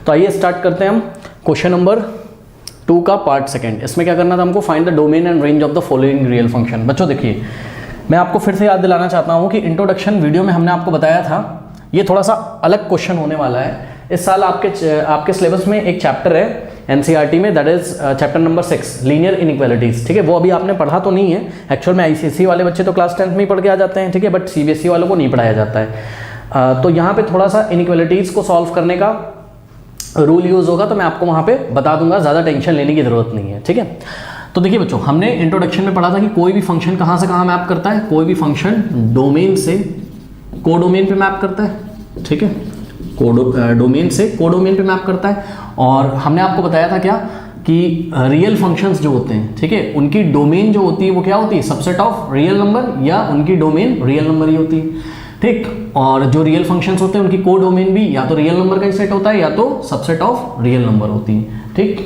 तो आइए स्टार्ट करते हैं हम क्वेश्चन नंबर 2 का पार्ट सेकंड। इसमें क्या करना था हमको, find the domain and range of the following real function. बच्चों देखिए, मैं आपको फिर से याद दिलाना चाहता हूँ कि इंट्रोडक्शन वीडियो में हमने आपको बताया था ये थोड़ा सा अलग क्वेश्चन होने वाला है। इस साल आपके सिलेबस में एक चैप्टर है एनसीईआरटी में, that is chapter number 6 linear inequalities. ठीक है, वो अभी आपने पढ़ा तो नहीं है एक्चुअल में, आईसीएसई वाले बच्चे तो क्लास 10th में ही पढ़ के आ जाते हैं। ठीक है, बट सीबीएसई वालों को नहीं पढ़ाया जाता है। तो यहाँ पे थोड़ा सा इनइक्वालिटीज को सॉल्व करने का रूल यूज होगा, तो मैं आपको वहाँ पे बता दूंगा, ज़्यादा टेंशन लेने की जरूरत नहीं है। ठीक है, तो देखिए बच्चों, हमने इंट्रोडक्शन में पढ़ा था कि कोई भी फंक्शन कहाँ से कहाँ मैप करता है, कोई भी फंक्शन डोमेन से कोडोमेन पे मैप करता है। ठीक है, डोमेन से कोडोमेन पे मैप करता है। और हमने आपको बताया था क्या कि रियल फंक्शंस जो होते हैं, ठीक है, उनकी डोमेन जो होती है वो क्या होती है, सबसेट ऑफ रियल नंबर, या उनकी डोमेन रियल नंबर ही होती है। ठीक, और जो रियल फंक्शंस होते हैं उनकी कोडोमेन भी या तो रियल नंबर का ही सेट होता है या तो सबसेट ऑफ रियल नंबर होती है। ठीक,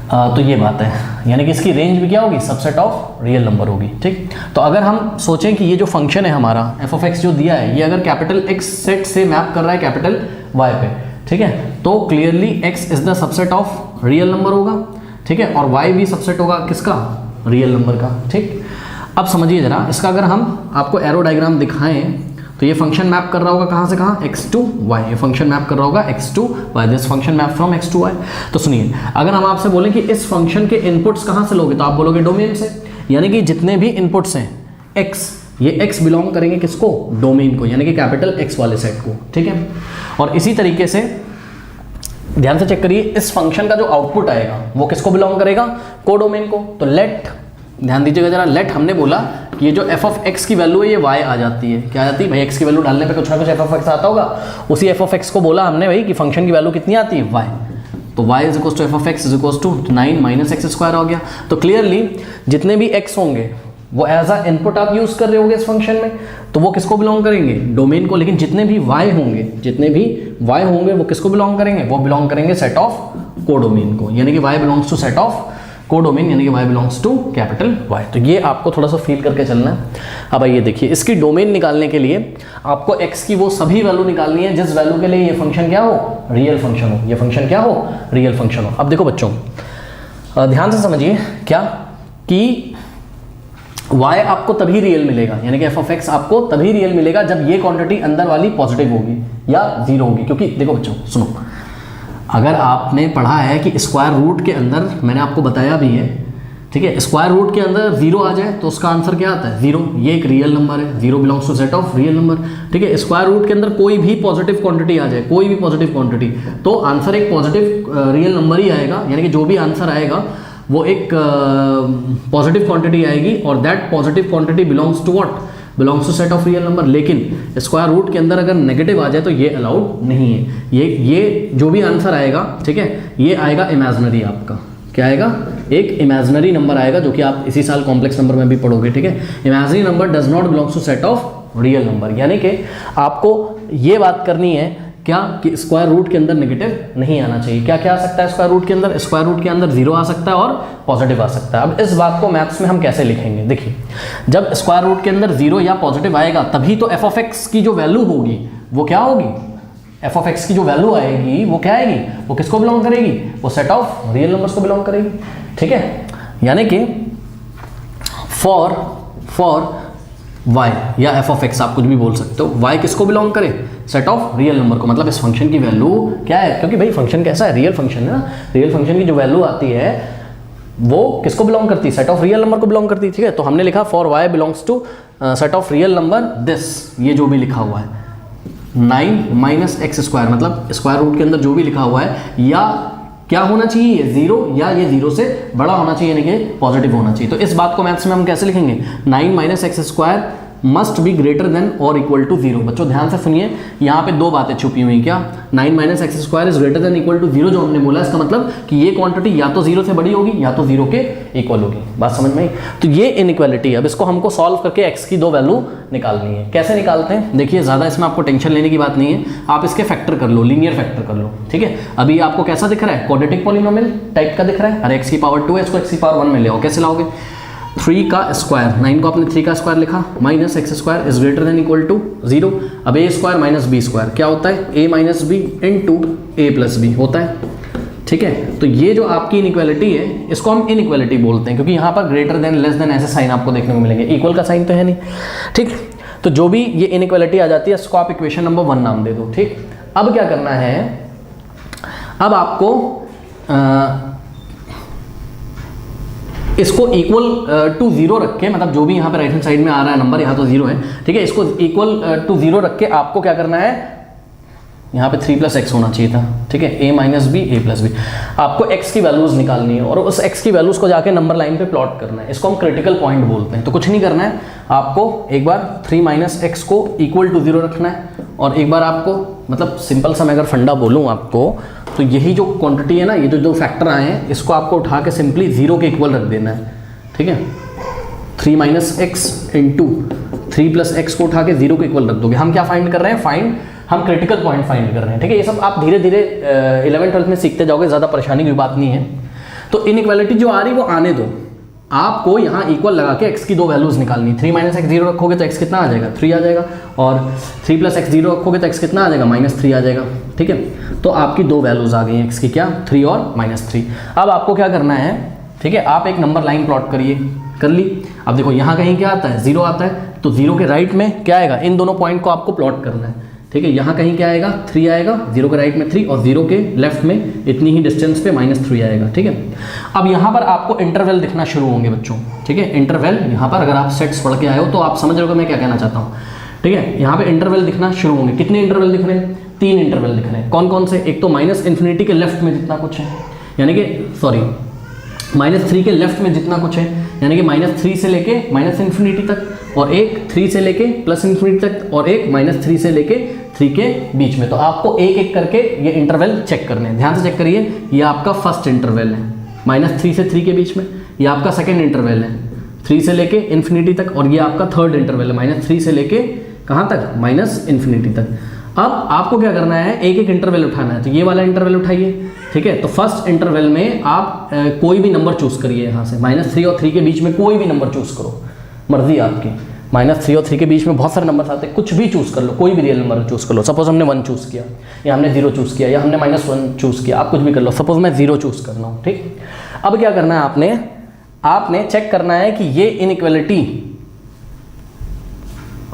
तो ये बात है, यानी कि इसकी रेंज भी क्या होगी, सबसेट ऑफ रियल नंबर होगी। ठीक, तो अगर हम सोचें कि ये जो फंक्शन है हमारा एफ ऑफ एक्स जो दिया है, ये अगर कैपिटल एक्स सेट से मैप कर रहा है कैपिटल वाई पे, ठीक है, तो clearly x is the subset of real number होगा। ठीक है, और वाई भी सबसेट होगा किसका, रियल नंबर का। ठीक, अब समझिए जरा इसका, अगर हम आपको एरो डायग्राम दिखाएं तो ये फंक्शन मैप कर रहा होगा कहाँ से कहाँ, x to y। ये फंक्शन मैप कर रहा होगा x to y, this function map from x to y। तो सुनिए, अगर हम आपसे बोलें कि इस फंक्शन के इनपुट्स कहाँ से लोगे, तो आप बोलोगे डोमेन से, यानी कि जितने भी इनपुट्स हैं x, ये x बिलोंग करेंगे किसको, डोमेन को, यानी कि कैपिटल x वाले सेट को। ठीक है, और इसी तरीके से ध्यान से चेक करिए, इस फंक्शन का जो आउटपुट आएगा वो किसको बिलोंग करेगा, कोडोमेन को। तो लेट, ध्यान दीजिएगा जरा, लेट हमने बोला कि ये जो एफ ऑफ एक्स की वैल्यू है ये वाई आ जाती है। क्या आ जाती है भाई, एक्स की वैल्यू डालने पे कुछ ना कुछ एफ ऑफ एक्स आता होगा, उसी एफ ऑफ एक्स को बोला हमने भाई कि फंक्शन की वैल्यू कितनी आती है, वाई। तो y is equal to f of x is equal to 9 minus x square हो गया। तो क्लियरली जितने भी एक्स होंगे वो एज अ इनपुट आप यूज कर रहे होंगे इस फंक्शन में, तो वो किसको बिलोंग करेंगे, डोमेन को। लेकिन जितने भी वाई होंगे वो किसको बिलोंग करेंगे, वो बिलोंग करेंगे सेट ऑफ कोडोमेन को, यानी कि y belongs to set of codomain, यानी कि y belongs to capital Y। तो ये आपको थोड़ा सा फील करके चलना है। अब आइए देखिए, इसकी डोमेन निकालने के लिए आपको x की वो सभी वैल्यू निकालनी है जिस वैल्यू के लिए ये फंक्शन क्या हो, रियल फंक्शन हो, ये फंक्शन क्या हो, रियल फंक्शन हो। अब देखो बच्चों, ध्यान से समझिए क्या कि y आपको तभी रियल मिलेगा, यानी कि f ऑफ x आपको तभी रियल मिलेगा जब ये क्वांटिटी अंदर वाली पॉजिटिव होगी या जीरो होगी। क्योंकि देखो बच्चों सुनो, अगर आपने पढ़ा है कि स्क्वायर रूट के अंदर, मैंने आपको बताया भी है, ठीक है, स्क्वायर रूट के अंदर जीरो आ जाए तो उसका आंसर क्या आता है, जीरो। ये एक रियल नंबर है, zero belongs to set of real number. ठीक है, स्क्वायर रूट के अंदर कोई भी पॉजिटिव क्वांटिटी आ जाए, कोई भी पॉजिटिव क्वांटिटी, तो आंसर एक पॉजिटिव रियल नंबर ही आएगा, यानी कि जो भी आंसर आएगा वो एक पॉजिटिव क्वांटिटी आएगी, और that positive quantity belongs to what, belongs to set of real number. लेकिन स्क्वायर रूट के अंदर अगर नेगेटिव आ जाए तो ये अलाउड नहीं है। ये जो भी आंसर आएगा, ठीक है, ये आएगा इमेजिनरी, आपका क्या आएगा, एक इमेजिनरी नंबर आएगा, जो कि आप इसी साल कॉम्प्लेक्स नंबर में भी पढ़ोगे। ठीक है, imaginary number does not belongs to set of real number, यानी कि आपको ये बात करनी है क्या कि स्क्वायर रूट के अंदर नेगेटिव नहीं आना चाहिए। क्या क्या आ सकता है स्क्वायर रूट के अंदर, स्क्वायर रूट के अंदर जीरो आ सकता है और पॉजिटिव आ सकता है। अब इस बात को मैथ्स में हम कैसे लिखेंगे, देखिए, जब स्क्वायर रूट के अंदर जीरो या पॉजिटिव आएगा तभी तो एफ ऑफ एक्स की जो वैल्यू होगी वो क्या होगी, एफ ऑफ एक्स की जो वैल्यू आएगी वो क्या आएगी, वो किसको बिलोंग करेगी, वो सेट ऑफ रियल नंबर्स को बिलोंग करेगी। ठीक है, यानी कि फॉर y या एफ ऑफ एक्स, आप कुछ भी बोल सकते हो, y किसको बिलोंग करे, सेट ऑफ रियल नंबर को। मतलब इस फंक्शन की वैल्यू क्या है, क्योंकि भाई फंक्शन कैसा है, रियल फंक्शन है ना, रियल फंक्शन की जो वैल्यू आती है वो किसको बिलोंग करती है, सेट ऑफ रियल नंबर को बिलोंग करती है। ठीक है, तो हमने लिखा for y belongs to set of real number this, ये जो भी लिखा हुआ है 9 माइनस एक्स स्क्वायर, मतलब स्क्वायर रूट के अंदर जो भी लिखा हुआ है, या क्या होना चाहिए, ये जीरो, या ये जीरो से बड़ा होना चाहिए, यानी कि पॉजिटिव होना चाहिए। तो इस बात को मैथ्स में हम कैसे लिखेंगे, 9 minus x square must be greater than और इक्वल टू जीरो। बच्चों ध्यान से सुनिए, यहाँ पे दो बातें छुपी हुई, क्या, 9 minus x square is greater than equal to zero, जो हमने बोला, इसका मतलब कि ये क्वांटिटी या तो जीरो से बड़ी होगी या तो जीरो के इक्वल होगी। बात समझ में आई? तो ये इनइक्वालिटी है। अब इसको हमको सॉल्व करके एक्स की दो वैल्यू निकालनी है। कैसे निकालते हैं, देखिए, ज़्यादा इसमें आपको टेंशन लेने की बात नहीं है, आप इसके फैक्टर कर लो, लीनियर फैक्टर कर लो। ठीक है, अभी आपको कैसा दिख रहा है, क्वाड्रेटिक पॉलिनोमियल टाइप का दिख रहा है, अरे एक्स की पावर 2 है, इसको एक्स की पावर 1 में ले आओ। कैसे लाओगे, 3 का स्क्वायर, 9 को आपने 3 का स्क्वायर लिखा, minus x square is greater than equal to 0। अब a square minus B square क्या होता है, a minus b into a plus b होता है। ठीक है, तो ये जो आपकी इनइक्वालिटी है इसको हम इनइक्वालिटी बोलते हैं, क्योंकि यहाँ पर ग्रेटर देन लेस देन ऐसे साइन आपको देखने को मिलेंगे, इक्वल का साइन तो है नहीं। ठीक, तो जो भी ये इनइक्वालिटी आ जाती है इसको आप इक्वेशन नंबर 1 नाम दे दो। ठीक, अब क्या करना है, अब आपको इसको इक्वल टू 0 रख के, मतलब जो भी यहाँ पे राइट हैंड साइड में आ रहा है नंबर, यहाँ तो 0 है। ठीक है, इसको इक्वल टू 0 रख के आपको क्या करना है, यहाँ पे 3 + x होना चाहिए था। ठीक है, a minus b a plus b, आपको x की वैल्यूज निकालनी है और उस x की वैल्यूज को जाके नंबर लाइन पे प्लॉट करना है। इसको हम क्रिटिकल पॉइंट बोलते हैं। तो कुछ नहीं करना है, आपको एक बार 3 - x को इक्वल टू 0 रखना है और एक बार आपको, मतलब सिंपल सा मैं अगर फंडा बोलूँ आपको, तो यही जो क्वांटिटी है ना, ये जो फैक्टर आए हैं इसको आपको उठा के सिंपली 0 के इक्वल रख देना है। ठीक है, 3 - x इंटू 3 + x को उठा के 0 के इक्वल रख दोगे। हम क्या फाइंड कर रहे हैं, हम क्रिटिकल पॉइंट फाइंड कर रहे हैं। ठीक है, ये सब आप धीरे धीरे 11th-12th में सीखते जाओगे, ज़्यादा परेशानी की बात नहीं है। तो इनइक्वालिटी जो आ रही वो आने दो, आपको यहाँ इक्वल लगा के x की 2 वैल्यूज निकालनी। 3 - x 0 रखोगे तो x कितना आ जाएगा, 3 आ जाएगा, और 3 + x 0 रखोगे तो x कितना आ जाएगा, -3 आ जाएगा। ठीक है, तो आपकी 2 वैल्यूज आ गई हैं x की, क्या, 3 और -3। अब आपको क्या करना है, ठीक है, आप एक नंबर लाइन प्लॉट करिए, कर ली। अब देखो यहाँ कहीं क्या आता है, 0 आता है, तो 0 के राइट में क्या आएगा, इन दोनों पॉइंट को आपको प्लॉट करना है। ठीक है, यहाँ कहीं क्या आएगा, 3 आएगा, 0 के राइट में 3 और 0 के लेफ्ट में इतनी ही डिस्टेंस पे -3 आएगा। ठीक है, अब यहाँ पर आपको इंटरवल दिखना शुरू होंगे बच्चों। ठीक है, इंटरवल यहाँ पर अगर आप सेट्स पढ़ के आए हो तो आप समझ रहे हो मैं क्या कहना चाहता हूँ। ठीक है, यहाँ पे इंटरवल दिखना शुरू होंगे। कितने इंटरवल दिख रहे हैं, 3 इंटरवल दिख रहे हैं। कौन कौन से, एक तो -∞ के लेफ्ट में जितना कुछ है, यानी कि -3 के लेफ्ट में जितना कुछ है, यानी कि -3 से लेके -∞ तक, और एक 3 से लेके +∞ तक, और एक -3 से लेके 3 के बीच में। तो आपको एक एक करके ये इंटरवल चेक करने हैं, ध्यान से चेक करिए। ये आपका फर्स्ट इंटरवल है -3 से 3 के बीच में, ये आपका सेकंड इंटरवल है 3 से लेके ∞ तक, और ये आपका थर्ड इंटरवल है -3 से लेके कहाँ तक, -∞ तक। अब आपको क्या करना है, एक एक इंटरवल उठाना है। तो ये वाला इंटरवल उठाइए। ठीक है, तो फर्स्ट इंटरवल में आप कोई भी नंबर चूज करिए, यहाँ से -3 और 3 के बीच में कोई भी नंबर चूज करो, मर्जी आपकी। -3 और 3 के बीच में बहुत सारे नंबर आते हैं, कुछ भी चूज कर लो, कोई भी रियल नंबर चूज कर लो। सपोज हमने 1 चूज किया, या हमने 0 चूज किया, या हमने -1 चूज किया, आप कुछ भी कर लो। सपोज मैं 0 चूज कर रहा हूँ। ठीक, अब क्या करना है, आपने चेक करना है कि ये इनइक्वालिटी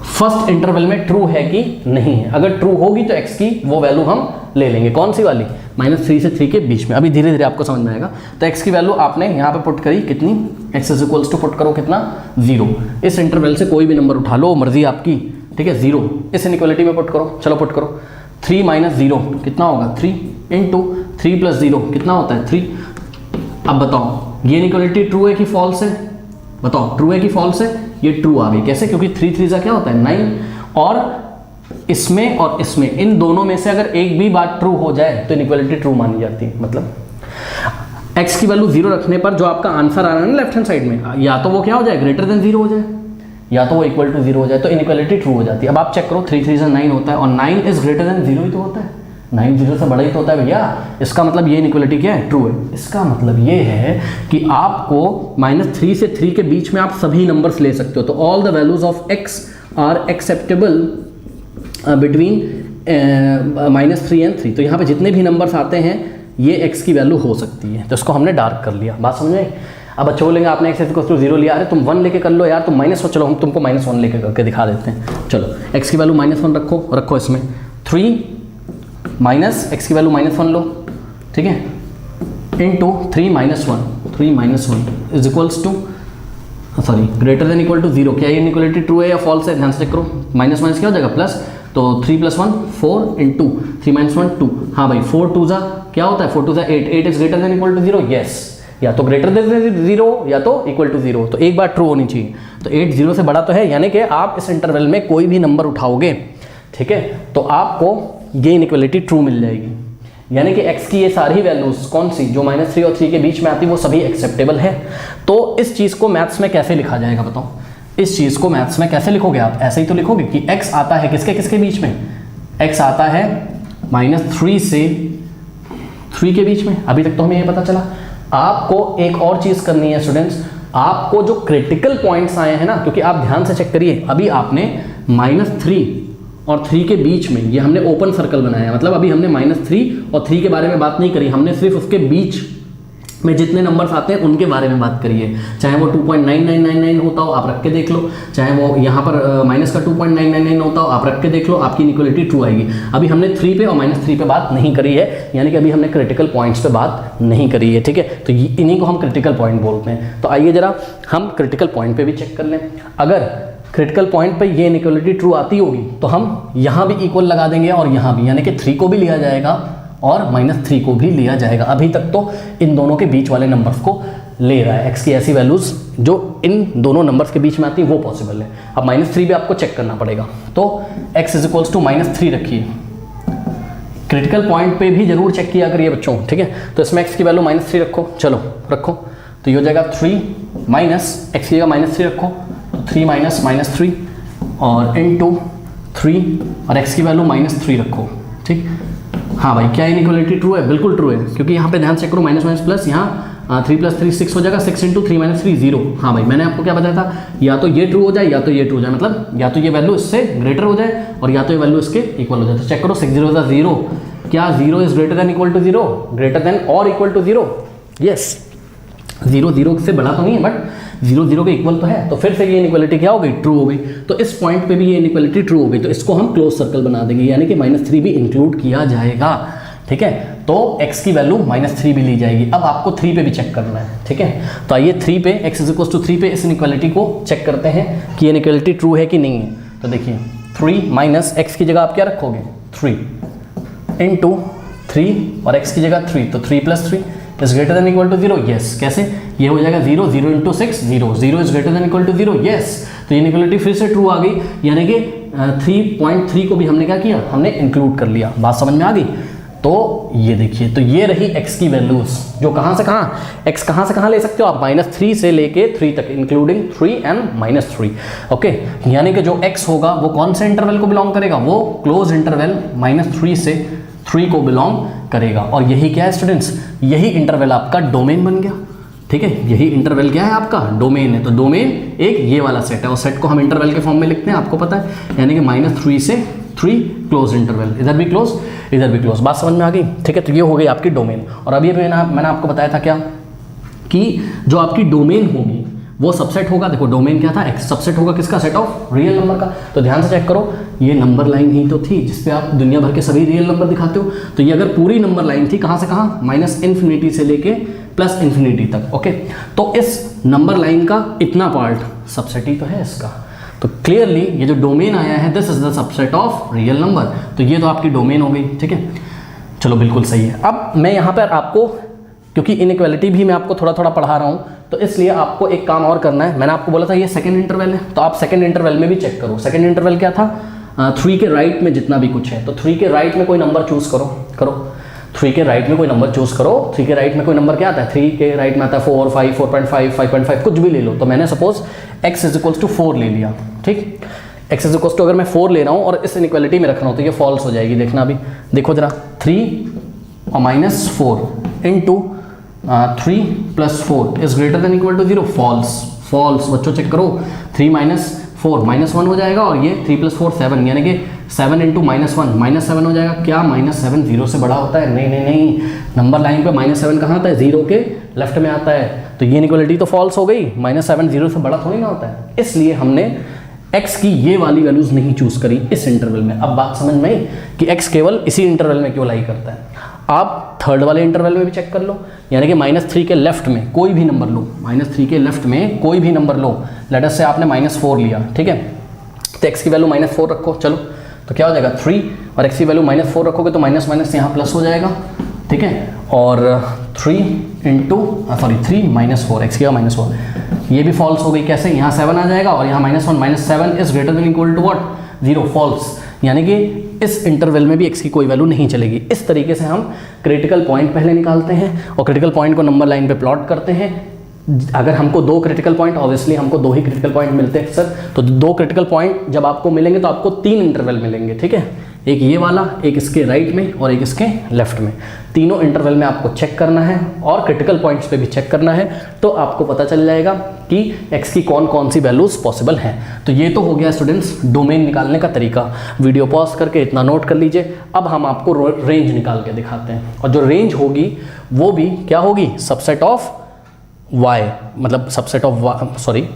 फर्स्ट इंटरवल में ट्रू है कि नहीं है। अगर ट्रू होगी तो x की वो वैल्यू हम ले लेंगे, कौन सी वाली, -3 से 3 के बीच में। अभी धीरे धीरे आपको समझ में आएगा। तो x की वैल्यू आपने यहाँ पे पुट करी, कितनी, x = पुट करो कितना, 0। इस इंटरवल से कोई भी नंबर उठा लो, मर्जी आपकी। ठीक है, 0 इस इनइक्वालिटी में पुट करो, चलो पुट करो। 3 - 0 कितना होगा, 3 इंटू 3 + 0 कितना होता है, 3। अब बताओ ये इनइक्वालिटी ट्रू है कि फॉल्स है, बताओ ट्रू है कि फॉल्स है। ये ट्रू आ गई, कैसे, क्योंकि 3 3 क्या होता है, 9, और इसमें और इसमें, इन दोनों में से अगर एक भी बात ट्रू हो जाए तो इनइक्वालिटी ट्रू मानी जाती है। मतलब x की वैल्यू 0 रखने पर जो आपका आंसर आ रहा है ना लेफ्ट हैंड साइड में, या तो वो क्या हो जाए, ग्रेटर देन 0 हो जाए, या तो वो इक्वल टू 0 हो जाए, तो इनइक्वालिटी ट्रू हो जाती है। अब आप चेक करो, 3 3 से 9 होता है, और 9 इज ग्रेटर देन 0 ही तो होता है, 9 0 से बड़ा ही तो होता है भैया। इसका मतलब ये इनइक्वालिटी क्या है, ट्रू है। इसका मतलब ये है कि आपको -3 से 3 के बीच में आप सभी नंबर्स ले सकते हो। तो all the values of x are acceptable between -3 and 3। तो यहाँ पे जितने भी नंबर्स आते हैं ये x की वैल्यू हो सकती है। तो इसको हमने डार्क कर लिया, बात समझ में। अब बच्चे बोलेंगे आपने x = 0 लिया, अरे तुम 1 लेके कर लो यार, तुम -1, चलो हम तुमको -1 लेके करके दिखा देते हैं। चलो x की वैल्यू -1 रखो इसमें, 3 माइनस x की वैल्यू -1 लो, ठीक है, into 3 - 1 is equals to, sorry, greater than equal to 0। क्या ये इनइक्वालिटी ट्रू है या फॉल्स है, ध्यान से चेक करो। माइनस माइनस क्या हो जाएगा, प्लस, तो 3 + 1 4 इंटू 3 - 1 2। हाँ भाई, 4 2 क्या होता है, 4 2 8, 8 is greater than equal to 0, yes, या तो ग्रेटर देन 0 या तो इक्वल टू 0। तो एक बार ट्रू होनी चाहिए। तो 8 0 से बड़ा तो है, यानी कि आप इस इंटरवल में कोई भी नंबर उठाओगे, ठीक है, तो आपको ये इनइक्वालिटी ट्रू मिल जाएगी। यानी कि x की ये सारी वैल्यूज कौन सी, जो -3 और 3 के बीच में आती है, वो सभी एक्सेप्टेबल है। तो इस चीज़ को मैथ्स में कैसे लिखा जाएगा बताओ, इस चीज़ को मैथ्स में कैसे लिखोगे आप, ऐसे ही तो लिखोगे कि x आता है किसके किसके बीच में, x आता है -3 से 3 के बीच में। अभी तक तो हमें ये पता चला। आपको एक और चीज़ करनी है स्टूडेंट्स, आपको जो क्रिटिकल पॉइंट्स आए हैं ना, क्योंकि आप ध्यान से चेक करिए, अभी आपने -3 और 3 के बीच में ये हमने ओपन सर्कल बनाया, मतलब अभी हमने -3 और 3 के बारे में बात नहीं करी, हमने सिर्फ उसके बीच में जितने नंबर्स आते हैं उनके बारे में बात करिए। चाहे वो 2.9999 होता हो, आप रख के देख लो, चाहे वो यहाँ पर माइनस का 2.999 होता हो, आप रख के देख लो, आपकी इनइक्वालिटी ट्रू आएगी। अभी हमने 3 पे और -3 पे बात नहीं करी है, यानी कि अभी हमने क्रिटिकल पॉइंट्स पे बात नहीं करी है, ठीक है। तो इन्हीं को हम क्रिटिकल पॉइंट बोलते हैं। तो आइए जरा हम क्रिटिकल पॉइंट पे भी चेक कर लें। अगर क्रिटिकल पॉइंट पे ये इनइक्वालिटी ट्रू आती होगी तो हम यहाँ भी इक्वल लगा देंगे और यहाँ भी, यानी कि 3 को भी लिया जाएगा और -3 को भी लिया जाएगा। अभी तक तो इन दोनों के बीच वाले नंबर्स को ले रहा है, x की ऐसी वैल्यूज जो इन दोनों नंबर्स के बीच में आती है वो पॉसिबल है। अब -3 भी आपको चेक करना पड़ेगा, तो x इज टू -3 रखिए। क्रिटिकल पॉइंट पे भी जरूर चेक किया करिए बच्चों, ठीक है। तो इसमें x की वैल्यू -3 रखो, चलो रखो, तो ये हो जाएगा 3 माइनस x की जगह -3 रखो, तो 3 माइनस -3 और इनटू 3 और x की वैल्यू -3 रखो, ठीक। हाँ भाई, क्या इनइक्वालिटी ट्रू है? बिल्कुल ट्रू है, क्योंकि यहाँ पे ध्यान चेक करो, माइनस माइनस प्लस, यहाँ 3 + 3 6 हो जाएगा, 6 × 3 - 3 0। हाँ भाई, मैंने आपको क्या बताया था, या तो ये ट्रू हो जाए या तो ये ट्रू हो जाए, मतलब या तो ये वैल्यू इससे ग्रेटर हो जाए और या तो ये वैल्यू इसके इक्वल हो जाए। तो चेक करो, 6 0 0, क्या 0 is greater than equal to 0? Greater than और इक्वल टू 0? यस, 0 0 से बड़ा तो नहीं है, बट 0 0 के इक्वल तो है। तो फिर से ये इनइक्वालिटी क्या हो गई? ट्रू हो गई। तो इस पॉइंट पे भी ये इनइक्वालिटी ट्रू हो गई, तो इसको हम क्लोज सर्कल बना देंगे, यानी कि -3 भी इंक्लूड किया जाएगा, ठीक है। तो x की वैल्यू -3 भी ली जाएगी। अब आपको 3 पे भी चेक करना है, ठीक है। तो आइए 3 पे, x = 3 पे इस इनइक्वालिटी को चेक करते हैं कि ये इनइक्वालिटी ट्रू है कि नहीं है। तो देखिए 3 माइनस x की जगह आप क्या रखोगे? 3 इंटू 3 और x की जगह 3, तो 3 + 3 is greater than equal to 0। Yes, कैसे? ये हो जाएगा 0 0 × 6 0, 0 is greater than equal to 0। Yes, तो ये इनइक्वालिटी फिर से ट्रू आ गई, यानी कि 3.3 को भी हमने क्या किया? हमने इंक्लूड कर लिया। बात समझ में आ गई? तो ये देखिए, तो ये रही x की वैल्यूज, जो कहाँ से कहाँ, x कहाँ से कहाँ ले सकते हो आप? -3 से लेके 3 तक, इंक्लूडिंग 3 एंड -3, ओके। यानी कि जो x होगा वो कौन से इंटरवल को बिलोंग करेगा? वो क्लोज इंटरवल -3 से 3 को बिलोंग करेगा। और यही क्या है स्टूडेंट्स? यही इंटरवल आपका डोमेन बन गया, ठीक है। यही इंटरवल क्या है आपका? डोमेन है। तो डोमेन एक ये वाला सेट है, और सेट को हम इंटरवल के फॉर्म में लिखते हैं, आपको पता है, यानी कि -3 से 3 क्लोज इंटरवल, इधर भी क्लोज इधर भी क्लोज। बात समझ में आ गई? ठीक है। तो ये हो गई आपकी डोमेन। और अभी मैंने आपको बताया था क्या, कि जो आपकी डोमेन होगी वो सबसेट होगा। देखो डोमेन क्या था? एक्स। सबसेट होगा किसका? सेट ऑफ रियल नंबर का। तो ध्यान से चेक करो, ये नंबर लाइन ही तो थी जिसपे आप दुनिया भर के सभी रियल नंबर दिखाते हो। तो ये अगर पूरी नंबर लाइन थी, कहाँ से कहाँ? -∞ से लेके +∞ तक, ओके। तो इस नंबर लाइन का इतना पार्ट सबसेट ही तो है इसका। तो क्लियरली ये जो डोमेन आया है, this is the subset of real number. तो ये तो आपकी डोमेन हो गई, ठीक है। चलो बिल्कुल सही है। अब मैं यहाँ पर आपको, क्योंकि इनइक्वालिटी भी मैं आपको थोड़ा थोड़ा पढ़ा रहा हूँ, तो इसलिए आपको एक काम और करना है। मैंने आपको बोला था ये सेकंड इंटरवल है, तो आप सेकंड इंटरवल में भी चेक करो। सेकंड इंटरवल क्या था? 3 के राइट में जितना भी कुछ है, तो 3 के राइट में कोई नंबर चूज करो 3 के राइट में कोई नंबर चूज करो। 3 के राइट में कोई नंबर क्या आता है? 3 के राइट में आता है 4, 5, 4.5, 5.5, कुछ भी ले लो। तो मैंने सपोज x = 4 ले लिया, ठीक। x = अगर मैं 4 ले रहा हूँ और इस इनइक्वालिटी में रख रहा हूँ, तो ये फॉल्स हो जाएगी। देखना अभी, देखो जरा, 3 और -4 into 3 + 4 is greater than equal to 0। False बच्चों चेक करो। 3 - 4 -1 हो जाएगा, और ये 3 + 4 7, यानी कि 7 × -1 -7 हो जाएगा। क्या -7 0 से बड़ा होता है? नहीं, नंबर लाइन पे -7 कहाँ आता है? 0 के लेफ्ट में आता है। तो ये इनइक्वालिटी तो फॉल्स हो गई। -7 0 से बड़ा थोड़ी ना होता है, इसलिए हमने x की ये वाली वैल्यूज नहीं चूज करी इस इंटरवल में। अब बात समझ में आई कि x केवल इसी इंटरवल में क्यों लाई करता है। आप थर्ड वाले इंटरवल में भी चेक कर लो, यानी कि -3 के लेफ्ट में कोई भी नंबर लो, -3 के लेफ्ट में कोई भी नंबर लो। लेट अस से आपने -4 लिया, ठीक है। तो x की वैल्यू -4 रखो, चलो। तो क्या हो जाएगा? 3, और x की वैल्यू -4 रखोगे तो माइनस यहाँ प्लस हो जाएगा, ठीक है। और 3 -4, x की वैल्यू -4, ये भी फॉल्स हो गई। कैसे? यहाँ 7 आ जाएगा, और यहाँ -1 -7 is greater than equal to what? 0। False, यानी कि इस इंटरवल में भी x की कोई वैल्यू नहीं चलेगी। इस तरीके से हम क्रिटिकल पॉइंट पहले निकालते हैं और क्रिटिकल पॉइंट को नंबर लाइन पे प्लॉट करते हैं। अगर हमको 2 क्रिटिकल पॉइंट, ऑब्वियसली हमको 2 ही क्रिटिकल पॉइंट मिलते हैं सर, तो 2 क्रिटिकल पॉइंट जब आपको मिलेंगे तो आपको 3 इंटरवल मिलेंगे, ठीक है। एक ये वाला, एक इसके राइट में और एक इसके लेफ्ट में। तीनों इंटरवल में आपको चेक करना है और क्रिटिकल पॉइंट्स पे भी चेक करना है, तो आपको पता चल जाएगा कि x की कौन कौन सी वैल्यूज़ पॉसिबल हैं। तो ये तो हो गया स्टूडेंट्स डोमेन निकालने का तरीका। वीडियो पॉज करके इतना नोट कर लीजिए। अब हम आपको रेंज निकाल के दिखाते हैं, और जो रेंज होगी वो भी क्या होगी, सबसेट ऑफ y, मतलब सबसेट ऑफ सॉरी,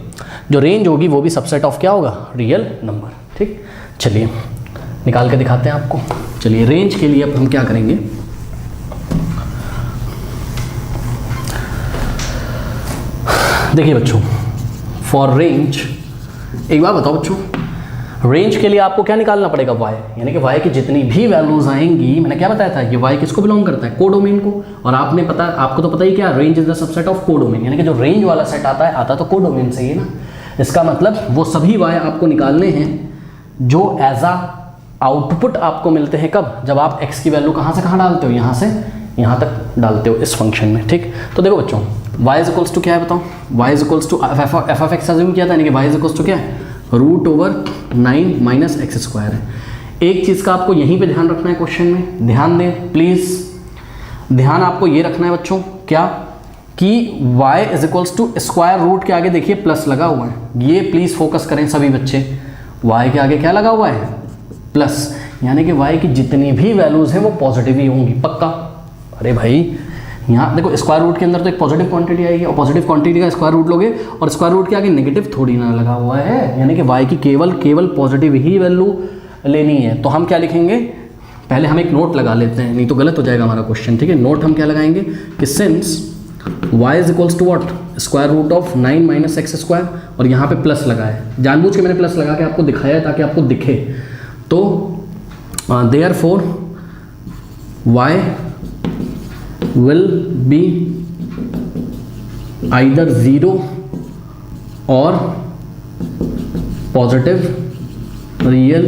जो रेंज होगी वो भी सबसेट ऑफ क्या होगा, रियल नंबर। ठीक, चलिए निकाल के दिखाते हैं आपको। चलिए रेंज के लिए अब हम क्या करेंगे, देखिए बच्चों, फॉर रेंज, एक बार बताओ बच्चों, रेंज के लिए आपको क्या निकालना पड़ेगा, y, यानी कि y की जितनी भी वैल्यूज आएंगी, मैंने क्या बताया था, ये y किसको बिलोंग करता है, कोडोमेन को। और आपको तो पता ही क्या, range is the subset of codomain, यानी कि जो रेंज वाला सेट आता तो कोडोमेन से ही ना। इसका मतलब वो सभी y आपको निकालने हैं जो एज आ आउटपुट आपको मिलते हैं कब, जब आप x की वैल्यू कहाँ से कहाँ डालते हो, यहाँ से यहाँ तक डालते हो इस फंक्शन में। ठीक, तो देखो बच्चों, y इज इक्वल्स टू क्या है बताओ, y is equals to f of x assume किया था, यानी कि y इज इक्वल्स टू क्या है, √9 माइनस एक्स स्क्वायर है। एक चीज़ का आपको यहीं पे ध्यान रखना है, क्वेश्चन में ध्यान दें प्लीज़, ध्यान आपको ये रखना है बच्चों, क्या कि y is equals to square root के आगे देखिए प्लस लगा हुआ है, ये प्लीज़ फोकस करें सभी बच्चे, y के आगे क्या लगा हुआ है, प्लस, यानी कि y की जितनी भी वैल्यूज़ हैं वो पॉजिटिव ही होंगी, पक्का। अरे भाई यहाँ देखो, स्क्वायर रूट के अंदर तो एक पॉजिटिव क्वांटिटी आएगी, और पॉजिटिव क्वांटिटी का स्क्वायर रूट लोगे, और स्क्वायर रूट के आगे नेगेटिव थोड़ी ना लगा हुआ है, यानी कि y की केवल पॉजिटिव ही वैल्यू लेनी है। तो हम क्या लिखेंगे, पहले हम एक नोट लगा लेते हैं, नहीं तो गलत हो जाएगा हमारा क्वेश्चन। ठीक है, नोट हम क्या लगाएंगे कि since y is equals to what, square root of 9 minus x square, और यहाँ पे प्लस लगा है, जानबूझ के मैंने प्लस लगा के आपको दिखाया है ताकि आपको दिखे। तो therefore y will be either 0 और पॉजिटिव रियल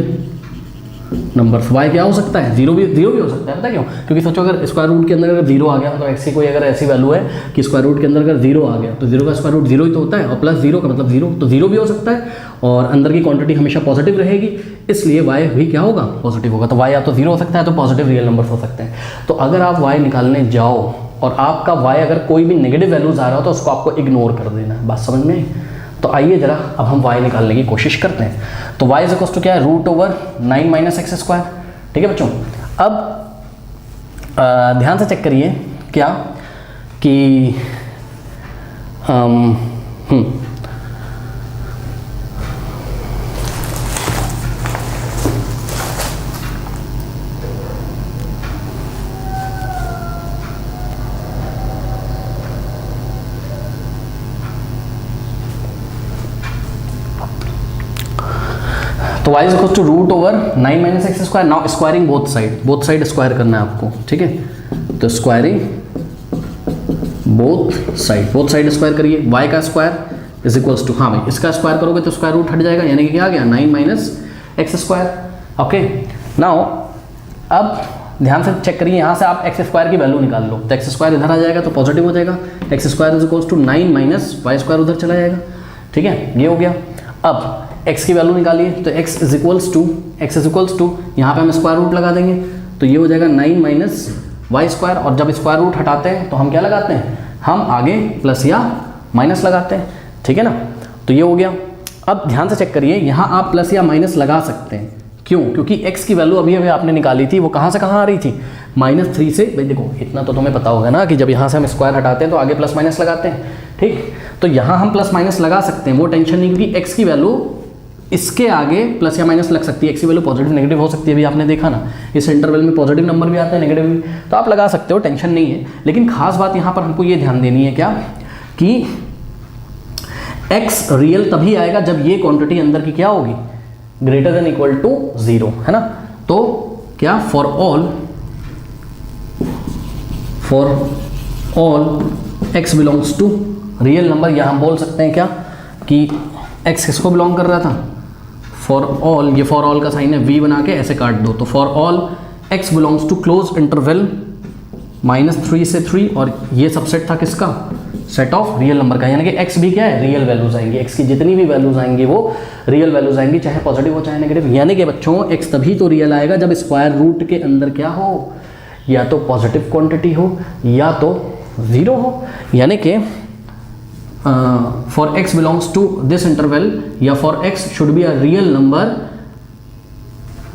नंबर। y क्या हो सकता है, जीरो भी हो सकता है, पता क्यों, क्योंकि सोचो अगर स्क्वायर रूट के अंदर अगर 0 आ गया तो x की कोई अगर ऐसी वैल्यू है कि स्क्वायर रूट के अंदर अगर 0 आ गया तो 0 का स्क्वायर रूट 0 ही तो होता है, और प्लस 0 का मतलब 0, तो 0 भी हो सकता है, और अंदर की क्वांटिटी हमेशा पॉजिटिव रहेगी, इसलिए y भी क्या होगा, पॉजिटिव होगा। तो y या तो 0 हो सकता है तो पॉजिटिव रियल नंबर हो सकते हैं। तो अगर आप y निकालने जाओ और आपका y अगर कोई भी नेगेटिव वैल्यूज आ रहा हो तो उसको आपको इग्नोर कर देना है, बात समझ में आई। तो आइए जरा अब हम y निकालने की कोशिश करते हैं। तो y इज इक्वल टू क्या है, √9 माइनस एक्स स्क्वायर। ठीक है बच्चों, अब ध्यान से चेक करिए क्या कि तो y is equal to √9 minus x square. Now squaring both side square करना है आपको। ठीक है, तो स्क्वायरिंग बोथ साइड स्क्वायर करिए। y का स्क्वायर इज इक्वल्स टू, हाँ भाई इसका स्क्वायर करोगे तो स्क्वायर रूट हट जाएगा, यानी कि क्या आ गया 9 minus x square. Okay, now अब ध्यान से चेक करिए, यहाँ से आप एक्स स्क्वायर की वैल्यू निकाल लो, तो एक्स स्क्वायर इधर आ जाएगा तो पॉजिटिव हो जाएगा, x square is equals to 9 minus y square उधर चला जाएगा। ठीक है, ये हो गया। अब x की वैल्यू निकालिए, तो x इज इक्वल्स टू यहाँ पे हम स्क्वायर रूट लगा देंगे, तो ये हो जाएगा 9 माइनस वाई स्क्वायर, और जब स्क्वायर रूट हटाते हैं तो हम क्या लगाते हैं, हम आगे प्लस या माइनस लगाते हैं। ठीक है ना, तो ये हो गया। अब ध्यान से चेक करिए, यहाँ आप प्लस या माइनस लगा सकते हैं, क्यों, क्योंकि x की वैल्यू अभी आपने निकाली थी, वो कहाँ से कहाँ आ रही थी, -3 से। भाई देखो, इतना तो तुम्हें पता होगा ना कि जब यहाँ से हम स्क्वायर हटाते हैं तो आगे प्लस माइनस लगाते हैं। ठीक, तो यहाँ हम प्लस माइनस लगा सकते हैं, वो टेंशन नहीं, क्योंकि x की वैल्यू इसके आगे प्लस या माइनस लग सकती है, x की वैल्यू पॉजिटिव नेगेटिव हो सकती है, अभी आपने देखा ना, इस इंटरवल में पॉजिटिव नंबर भी आते हैं नेगेटिव भी, तो आप लगा सकते हो, टेंशन नहीं है। लेकिन खास बात यहाँ पर हमको ये ध्यान देनी है क्या, कि x रियल तभी आएगा जब ये क्वांटिटी अंदर की क्या होगी, ग्रेटर देन इक्वल टू 0, है ना। तो क्या, for all x belongs to real number, या हम बोल सकते हैं क्या कि x किसको बिलोंग कर रहा था, फॉर ऑल, ये फॉर ऑल का साइन है, v बना के ऐसे काट दो, तो for all x belongs to close interval -3 से 3, और ये सबसेट था किसका, सेट ऑफ रियल नंबर का, यानी कि x भी क्या है, रियल वैल्यूज आएंगी, x की जितनी भी वैल्यूज आएंगी वो रियल वैल्यूज आएंगी, चाहे पॉजिटिव हो चाहे नेगेटिव। यानी कि बच्चों x तभी तो रियल आएगा जब स्क्वायर रूट के अंदर क्या हो, या तो पॉजिटिव क्वांटिटी हो या तो ज़ीरो हो। यानी कि for x belongs to this interval या for x should be a real number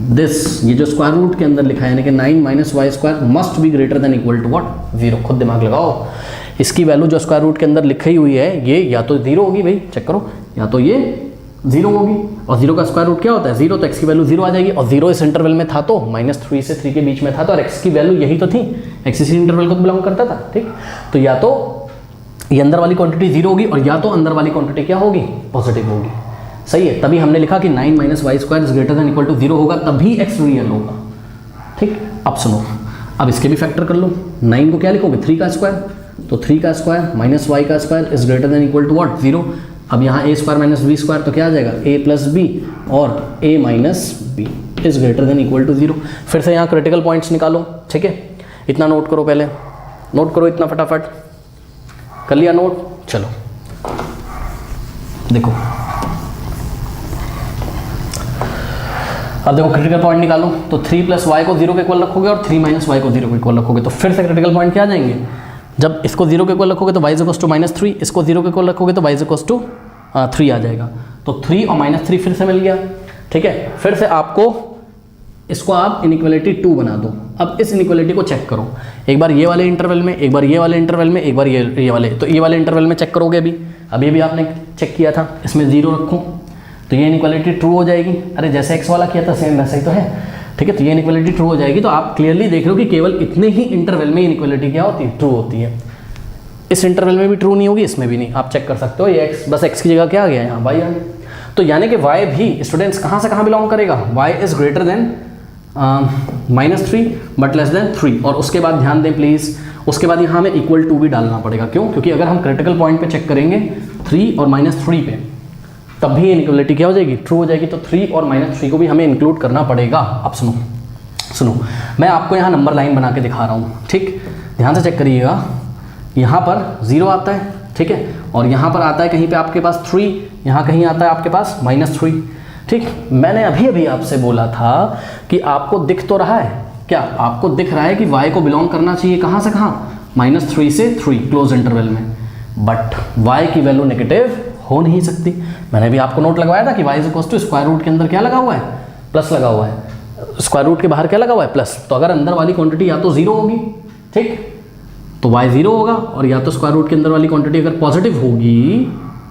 this, ये जो स्क्वायर रूट के अंदर लिखा है यानी कि 9 minus y square must be greater than equal to what, zero. खुद दिमाग लगाओ, इसकी वैल्यू जो स्क्वायर रूट के अंदर लिखी हुई है ये या तो जीरो होगी, भाई चेक करो, या तो ये जीरो होगी, और जीरो का स्क्वायर रूट क्या होता है, जीरो, तो एक्स की वैल्यू जीरो आ जाएगी, और जीरो इस इंटरवल में था तो -3 से 3 के बीच में था तो, और एक्स की वैल्यू यही तो थी, एक्स इसी इंटरवल को बिलोंग करता था, ठीक। तो या तो ये अंदर वाली क्वांटिटी जीरो होगी और या तो अंदर वाली क्वांटिटी क्या होगी, पॉजिटिव होगी, सही है। तभी हमने लिखा कि 9 minus y square is greater than equal to zero होगा, तभी एक्स रियल होगा, ठीक। अब सुनो, अब इसके भी फैक्टर कर लो, 9 को क्या लिखोगे, 3 का स्क्वायर, तो 3 का स्क्वायर माइनस वाई का square is greater than equal to what, zero. अब यहाँ A square minus B square तो क्या आ जाएगा, ए प्लस बी, और A minus B is greater than equal to zero. फिर से यहाँ क्रिटिकल पॉइंट्स निकालो, ठीक है। इतना नोट करो, पहले नोट करो इतना फटाफट, कर लिया नोट, चलो देखो, अब देखो क्रिटिकल पॉइंट निकालो, तो 3 प्लस वाई को जीरो के इक्वल रखोगे और 3 माइनस वाई को जीरो के इक्वल रखोगे, तो फिर से क्रिटिकल पॉइंट क्या आ जाएंगे, जब इसको जीरो के इक्वल रखोगे तो y इक्वल्स टू -3, इसको जीरो के इक्वल रखोगे तो y इक्वल्स टू 3 आ जाएगा, तो 3 और -3 फिर से मिल गया, ठीक है। फिर से आपको इसको आप इनइक्वालिटी 2 बना दो। अब इस इनइक्वालिटी को चेक करो, एक बार ये वाले इंटरवल में, एक बार ये वाले इंटरवल में, एक बार ये वाले, तो ये वाले इंटरवल में चेक करोगे अभी भी आपने चेक किया था, इसमें जीरो रखूँ तो ये इनइक्वालिटी ट्रू हो जाएगी, अरे जैसे x वाला किया था सेम वैसा ही तो है, ठीक है। तो ये इनइक्वालिटी ट्रू हो जाएगी, तो आप क्लियरली देख रहे हो कि केवल इतने ही इंटरवल में इनइक्वालिटी क्या होती है, ट्रू होती है। इस इंटरवल में भी ट्रू नहीं होगी, इसमें भी नहीं, आप चेक कर सकते हो, ये x बस x की जगह क्या आ गया, यहाँ y आ गया। तो यानी कि y भी स्टूडेंट्स कहाँ से कहाँ बिलोंग करेगा, y is greater then -3 but less than 3, और उसके बाद ध्यान दें प्लीज़, उसके बाद यहाँ हमें इक्वल टू भी डालना पड़ेगा, क्यों, क्योंकि अगर हम क्रिटिकल पॉइंट पे चेक करेंगे 3 और -3 पे, तब भी इनइक्वालिटी क्या हो जाएगी, ट्रू हो जाएगी। तो 3 और -3 को भी हमें इंक्लूड करना पड़ेगा। अब सुनो मैं आपको यहाँ नंबर लाइन बना के दिखा रहा हूँ, ठीक, ध्यान से चेक करिएगा, यहाँ पर 0 आता है, ठीक है, और यहाँ पर आता है कहीं पे आपके पास 3, यहाँ कहीं आता है आपके पास -3, ठीक। मैंने अभी आपसे बोला था कि आपको दिख तो रहा है, क्या आपको दिख रहा है कि y को बिलोंग करना चाहिए कहाँ से कहाँ, -3 से 3 क्लोज इंटरवल में, बट y की वैल्यू नेगेटिव हो नहीं सकती। मैंने भी आपको नोट लगवाया था कि y equals to square root के अंदर क्या लगा हुआ है, प्लस लगा हुआ है, स्क्वायर रूट के बाहर क्या लगा हुआ है, प्लस। तो अगर अंदर वाली क्वांटिटी या तो 0 होगी, ठीक, तो y 0 होगा, और या तो स्क्वायर रूट के अंदर वाली क्वांटिटी अगर पॉजिटिव होगी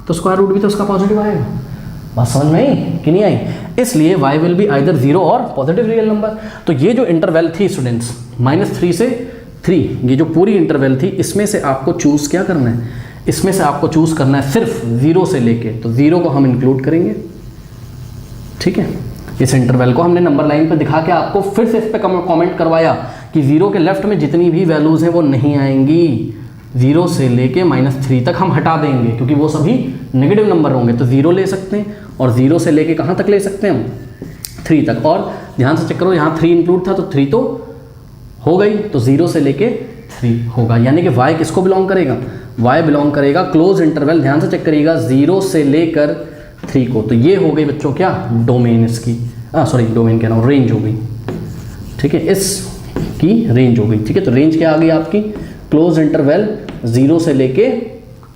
तो स्क्वायर रूट भी तो उसका पॉजिटिव आएगा। बात समझ में आई कि नहीं आई? इसलिए y विल बी आइदर 0 और पॉजिटिव रियल नंबर। तो ये जो इंटरवल थी स्टूडेंट्स -3 से 3, ये जो पूरी इंटरवल थी, इसमें से आपको चूज क्या करना है, इसमें से आपको चूज करना है सिर्फ 0 से लेके, तो 0 को हम इंक्लूड करेंगे, ठीक है। इस इंटरवल को हमने नंबर लाइन पे दिखा के आपको फिर से इस पे कमेंट करवाया कि 0 के लेफ्ट में जितनी भी वैल्यूज हैं वो नहीं आएंगी, 0 से लेके -3 तक हम हटा देंगे, क्योंकि वो सभी नेगेटिव नंबर होंगे। तो 0 ले सकते हैं, और 0 से लेके कहाँ तक ले सकते हैं हम, 3 तक। और ध्यान से चेक करो, यहाँ 3 इंक्लूड था तो 3 तो हो गई, तो 0 से लेके 3 होगा, यानी कि y किसको बिलोंग करेगा, y बिलोंग करेगा क्लोज इंटरवल, ध्यान से चेक करिएगा, 0 से लेकर 3 को। तो ये हो गई बच्चों क्या, डोमेन इसकी, सॉरी डोमेन कह रहा हूँ, रेंज हो गई, ठीक है, इसकी रेंज हो गई, ठीक है। तो रेंज क्या आ गई आपकी, क्लोज इंटरवल 0 से लेके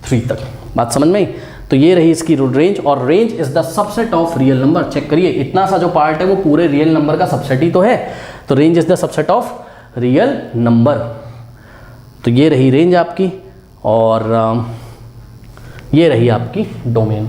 3 तक। बात समझ में आई? तो ये रही इसकी रेंज, और range is the subset of real number. Check करिए, इतना सा जो पार्ट है वो पूरे रियल नंबर का सबसेट ही तो है, तो range is the subset of real number. तो ये रही रेंज आपकी, और ये रही आपकी डोमेन।